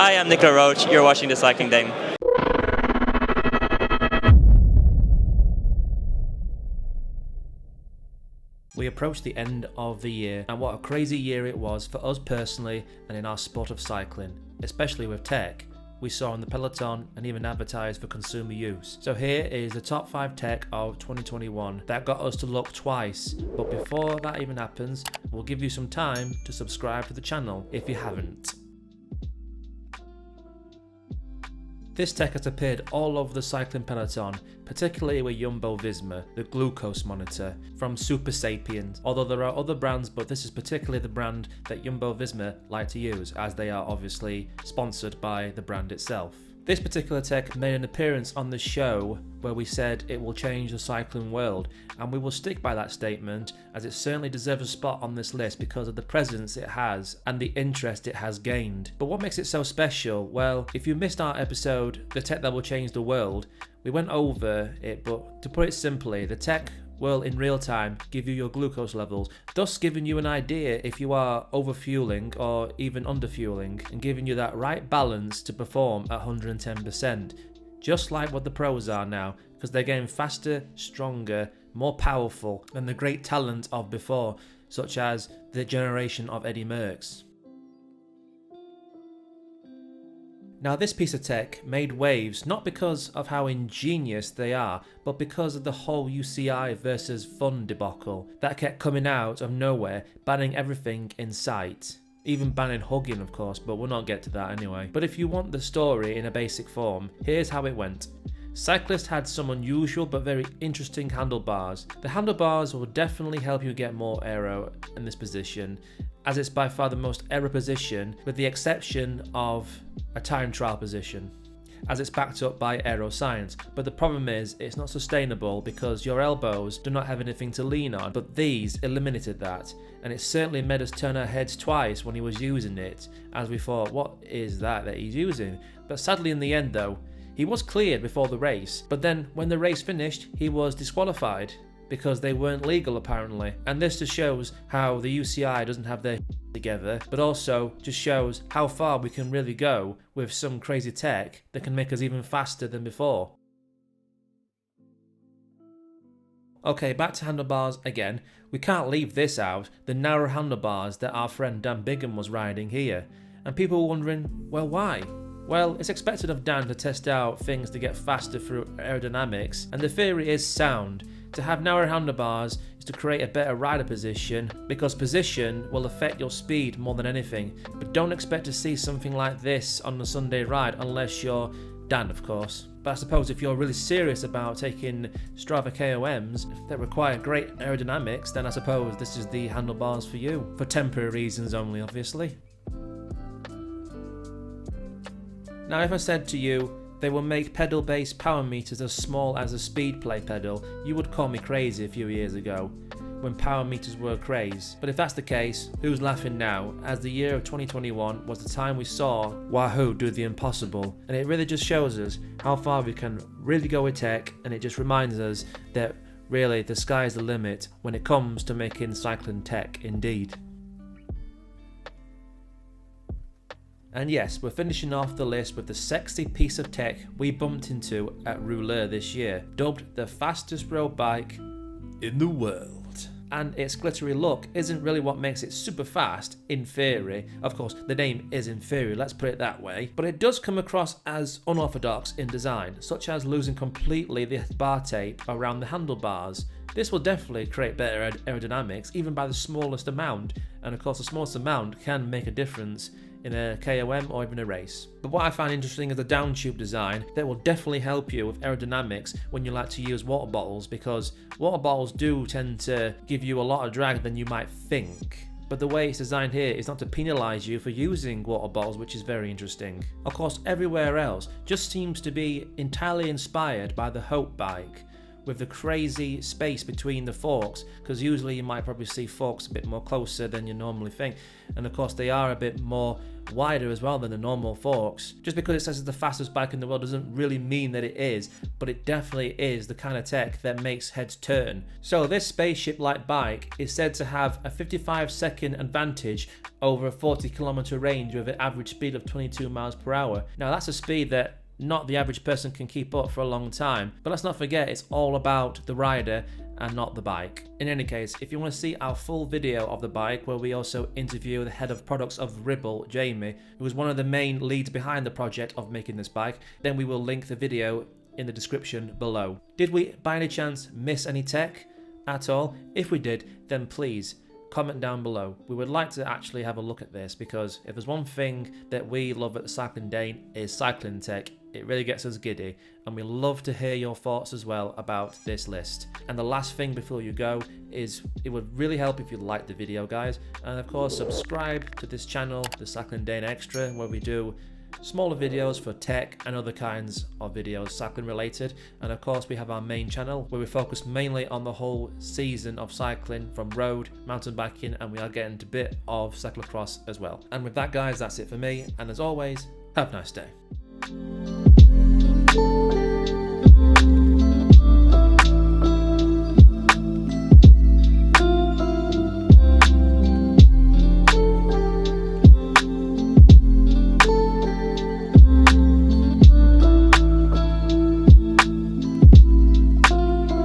Hi, I'm Nicola Roach. You're watching The Cycling Dame. We approached the end of the year, and what a crazy year it was for us personally and in our sport of cycling, especially with tech we saw on the peloton and even advertised for consumer use. So here is the top 5 tech of 2021 that got us to look twice. But before that even happens, we'll give you some time to subscribe to the channel if you haven't. This tech has appeared all over the cycling peloton, particularly with Jumbo-Visma, the glucose monitor from Supersapiens. Although there are other brands, but this is particularly the brand that Jumbo-Visma like to use, as they are obviously sponsored by the brand itself. This particular tech made an appearance on the show where we said it will change the cycling world, and we will stick by that statement, as it certainly deserves a spot on this list because of the presence it has and the interest it has gained. But what makes it so special? Well, if you missed our episode, The Tech That Will Change the World, we went over it, but to put it simply, the tech will in real time give you your glucose levels, thus giving you an idea if you are overfueling or even underfueling, and giving you that right balance to perform at 110%, just like what the pros are now, because they're getting faster, stronger, more powerful than the great talent of before, such as the generation of Eddie Merckx. Now this piece of tech made waves not because of how ingenious they are, but because of the whole UCI versus fun debacle that kept coming out of nowhere, banning everything in sight. Even banning hugging, of course, but we'll not get to that anyway. But if you want the story in a basic form, here's how it went. Cyclists had some unusual but very interesting handlebars. The handlebars will definitely help you get more aero in this position, as it's by far the most aero position, with the exception of a time trial position, as it's backed up by aero science. But the problem is it's not sustainable because your elbows do not have anything to lean on, but these eliminated that, and it certainly made us turn our heads twice when he was using it, as we thought, what is that he's using? But sadly in the end though, he was cleared before the race, but then when the race finished he was disqualified because they weren't legal apparently. And this just shows how the UCI doesn't have their together, but also just shows how far we can really go with some crazy tech that can make us even faster than before. Okay, back to handlebars again. We can't leave this out, the narrow handlebars that our friend Dan Bigham was riding here. And people were wondering, well, why? Well, it's expected of Dan to test out things to get faster through aerodynamics, and the theory is sound. To have narrow handlebars is to create a better rider position, because position will affect your speed more than anything. But don't expect to see something like this on a Sunday ride unless you're Dan, of course. But I suppose if you're really serious about taking Strava KOMs that require great aerodynamics, then I suppose this is the handlebars for you. For temporary reasons only, obviously. Now if I said to you, they will make pedal-based power meters as small as a Speedplay pedal, you would call me crazy a few years ago, when power meters were a craze. But if that's the case, who's laughing now, as the year of 2021 was the time we saw Wahoo do the impossible, and it really just shows us how far we can really go with tech, and it just reminds us that really the sky is the limit when it comes to making cycling tech indeed. And yes, we're finishing off the list with the sexy piece of tech we bumped into at Ribble this year, dubbed the fastest road bike in the world. And its glittery look isn't really what makes it super fast, in theory. Of course, the name is inferior, let's put it that way. But it does come across as unorthodox in design, such as losing completely the bar tape around the handlebars. This will definitely create better aerodynamics, even by the smallest amount. And of course, the smallest amount can make a difference in a KOM or even a race. But what I find interesting is the down tube design that will definitely help you with aerodynamics when you like to use water bottles, because water bottles do tend to give you a lot of drag than you might think. But the way it's designed here is not to penalise you for using water bottles, which is very interesting. Of course, everywhere else just seems to be entirely inspired by the Hope bike, with the crazy space between the forks, because usually you might probably see forks a bit more closer than you normally think, and of course they are a bit more wider as well than the normal forks. Just because it says it's the fastest bike in the world doesn't really mean that it is, but it definitely is the kind of tech that makes heads turn. So this spaceship-like bike is said to have a 55-second advantage over a 40-kilometer range with an average speed of 22 miles per hour. Now that's a speed that not the average person can keep up for a long time, but let's not forget it's all about the rider and not the bike. In any case, if you want to see our full video of the bike, where we also interview the head of products of Ribble, Jamie, who was one of the main leads behind the project of making this bike, then we will link the video in the description below. Did we by any chance miss any tech at all? If we did, then please comment down below. We would like to actually have a look at this, because if there's one thing that we love at the Cycling Dane is cycling tech. It really gets us giddy, and we love to hear your thoughts as well about this list. And the last thing before you go is it would really help if you liked the video, guys, and of course subscribe to this channel, the Cycling Dane Extra, where we do smaller videos for tech and other kinds of videos cycling related. And of course we have our main channel where we focus mainly on the whole season of cycling, from road, mountain biking, and we are getting to a bit of cyclocross as well. And with that, guys, that's it for me, and as always, have a nice day.